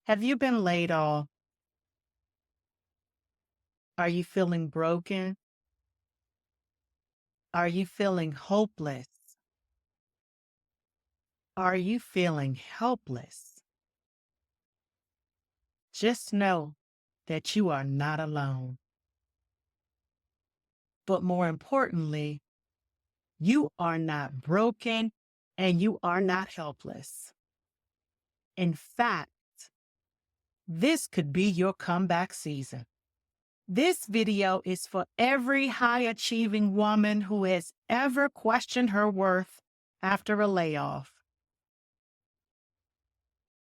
Have you been laid off? Are you feeling broken? Are you feeling hopeless? Are you feeling helpless? Just know that you are not alone. But more importantly, you are not broken and you are not helpless. In fact, this could be your comeback season. This video is for every high-achieving woman who has ever questioned her worth after a layoff.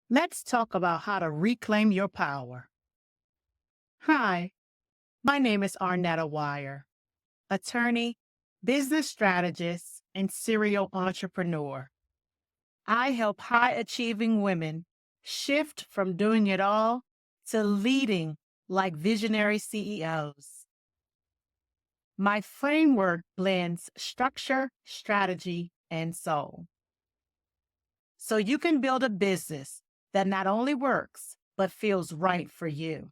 Let's talk about how to reclaim your power. Hi, my name is Arnettia Wyre, attorney, business strategist, and serial entrepreneur. I help high-achieving women shift from doing it all to leading like visionary CEOs. My framework blends structure, strategy, and soul. So you can build a business that not only works, but feels right for you.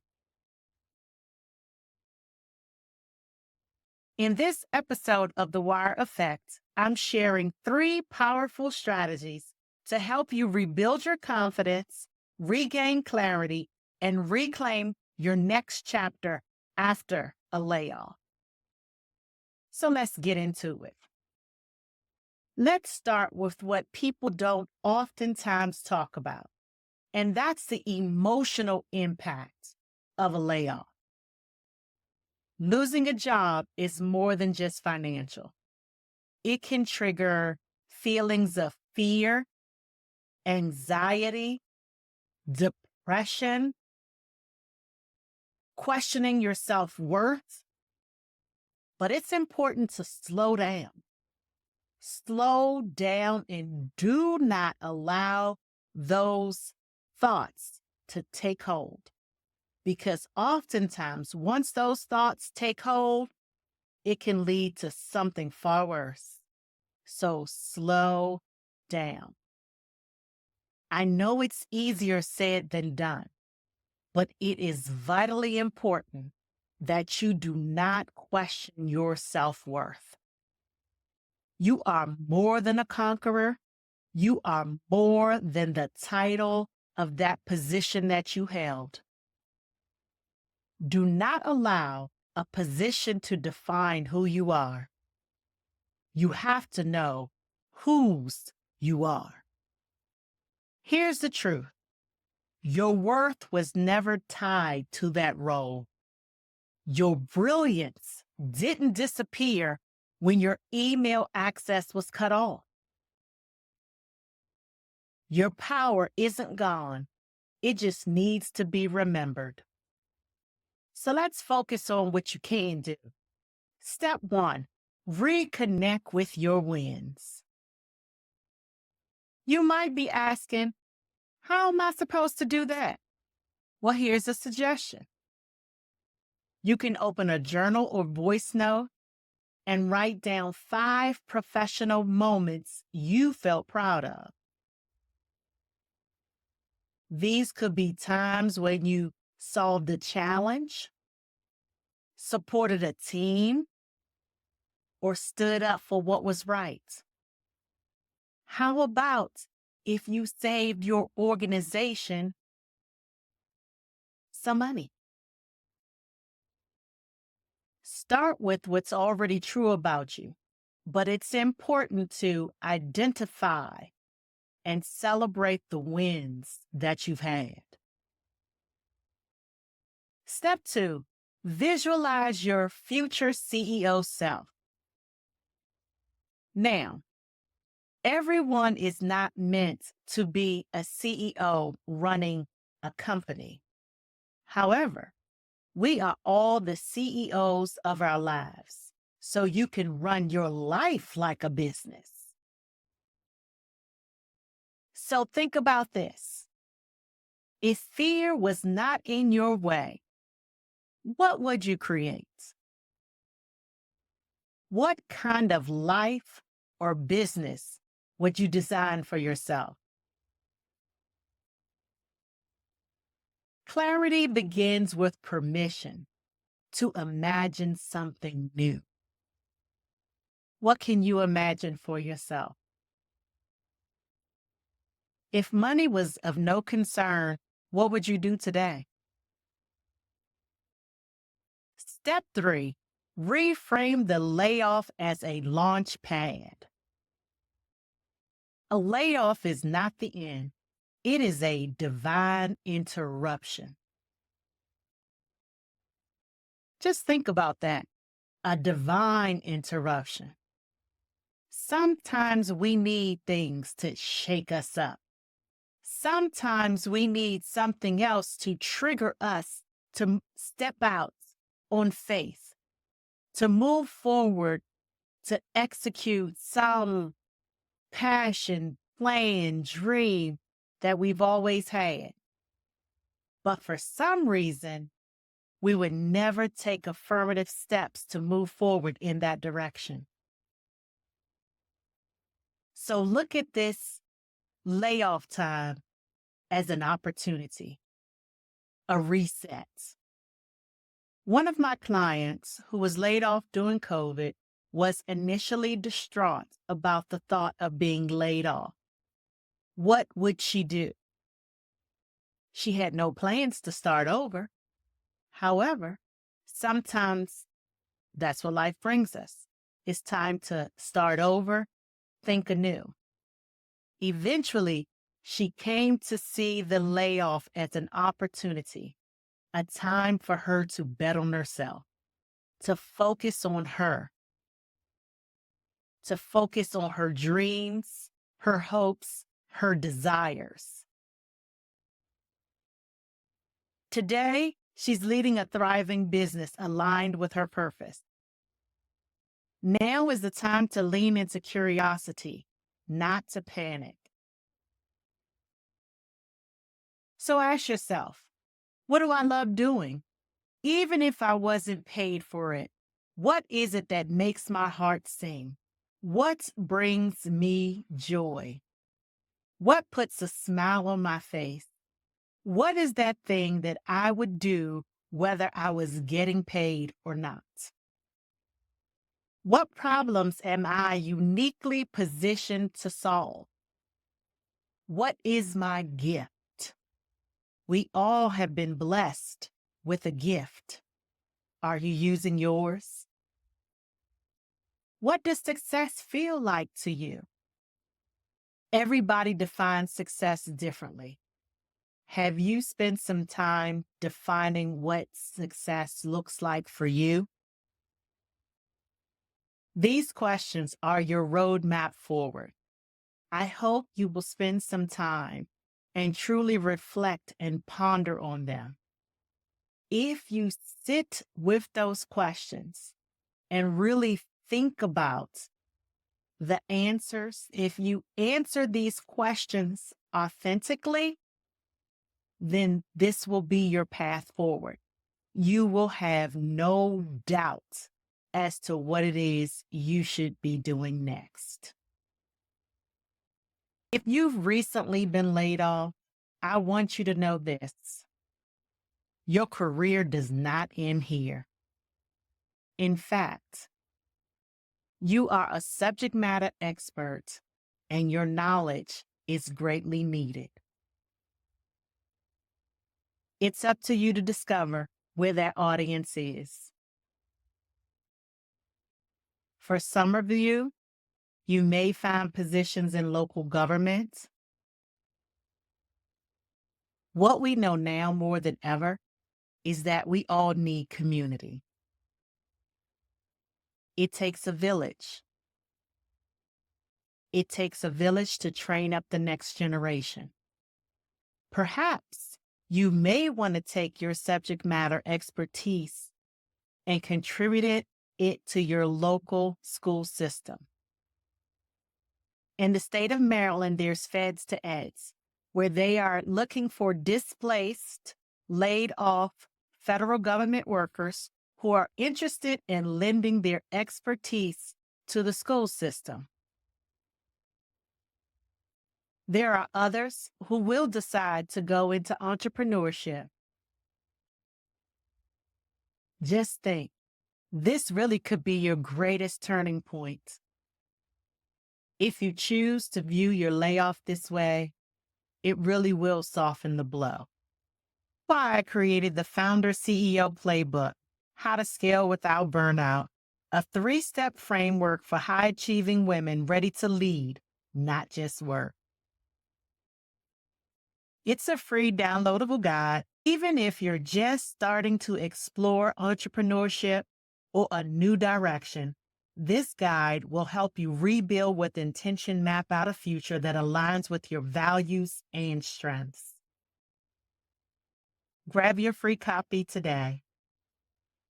In this episode of the Wyre Effect, I'm sharing 3 powerful strategies to help you rebuild your confidence, regain clarity, and reclaim your next chapter after a layoff. So let's get into it. Let's start with what people don't oftentimes talk about, and that's the emotional impact of a layoff. Losing a job is more than just financial. It can trigger feelings of fear, anxiety, depression, questioning your self-worth. But it's important to slow down. Slow down and do not allow those thoughts to take hold. Because oftentimes, once those thoughts take hold, it can lead to something far worse. So slow down. I know it's easier said than done, but it is vitally important that you do not question your self-worth. You are more than a conqueror. You are more than the title of that position that you held. Do not allow a position to define who you are. You have to know whose you are. Here's the truth. Your worth was never tied to that role. Your brilliance didn't disappear when your email access was cut off. Your power isn't gone. It just needs to be remembered. So let's focus on what you can do. Step 1, reconnect with your wins. You might be asking, how am I supposed to do that? Well, here's a suggestion. You can open a journal or voice note and write down 5 professional moments you felt proud of. These could be times when you solved a challenge, supported a team, or stood up for what was right. How about if you saved your organization some money? Start with what's already true about you, but it's important to identify and celebrate the wins that you've had. Step 2, visualize your future CEO self. Now, everyone is not meant to be a CEO running a company. However, we are all the CEOs of our lives, so you can run your life like a business. So think about this. If fear was not in your way, what would you create? What kind of life or business would you design for yourself? Clarity begins with permission to imagine something new. What can you imagine for yourself? If money was of no concern, what would you do today? Step 3, reframe the layoff as a launch pad. A layoff is not the end. It is a divine interruption. Just think about that. A divine interruption. Sometimes we need things to shake us up. Sometimes we need something else to trigger us to step out on faith, to move forward, to execute some passion, plan, dream that we've always had. But for some reason, we would never take affirmative steps to move forward in that direction. So look at this layoff time as an opportunity, a reset. One of my clients who was laid off during COVID was initially distraught about the thought of being laid off. What would she do? She had no plans to start over. However, sometimes that's what life brings us. It's time to start over, think anew. Eventually, she came to see the layoff as an opportunity, a time for her to bet on herself, to focus on her, to focus on her dreams, her hopes, her desires. Today, she's leading a thriving business aligned with her purpose. Now is the time to lean into curiosity, not to panic. So ask yourself, what do I love doing? Even if I wasn't paid for it, what is it that makes my heart sing? What brings me joy? What puts a smile on my face? What is that thing that I would do whether I was getting paid or not? What problems am I uniquely positioned to solve? What is my gift? We all have been blessed with a gift. Are you using yours? What does success feel like to you? Everybody defines success differently. Have you spent some time defining what success looks like for you? These questions are your roadmap forward. I hope you will spend some time and truly reflect and ponder on them. If you sit with those questions and really think about the answers, if you answer these questions authentically, then this will be your path forward. You will have no doubt as to what it is you should be doing next. If you've recently been laid off, I want you to know this. Your career does not end here. In fact, you are a subject matter expert and your knowledge is greatly needed. It's up to you to discover where that audience is. For some of you, you may find positions in local government. What we know now more than ever is that we all need community. It takes a village. It takes a village to train up the next generation. Perhaps you may want to take your subject matter expertise and contribute it to your local school system. In the state of Maryland, there's Feds to Eds, where they are looking for displaced, laid off federal government workers who are interested in lending their expertise to the school system. There are others who will decide to go into entrepreneurship Just think, this really could be your greatest turning point. If you choose to view your layoff this way, it really will soften the blow. Why I created the Founder CEO Playbook, How to Scale Without Burnout, a 3-step framework for high-achieving women ready to lead, not just work. It's a free downloadable guide, even if you're just starting to explore entrepreneurship or a new direction. This guide will help you rebuild with intention, map out a future that aligns with your values and strengths. Grab your free copy today.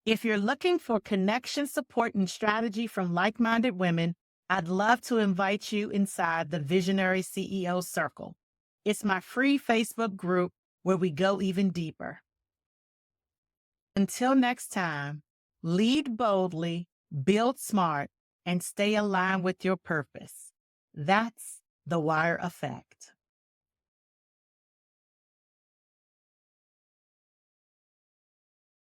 If you're looking for connection, support, and strategy from like-minded women, I'd love to invite you inside the Visionary CEO Circle. It's my free Facebook group where we go even deeper. Until next time, lead boldly, build smart, and stay aligned with your purpose. That's the Wyre Effect.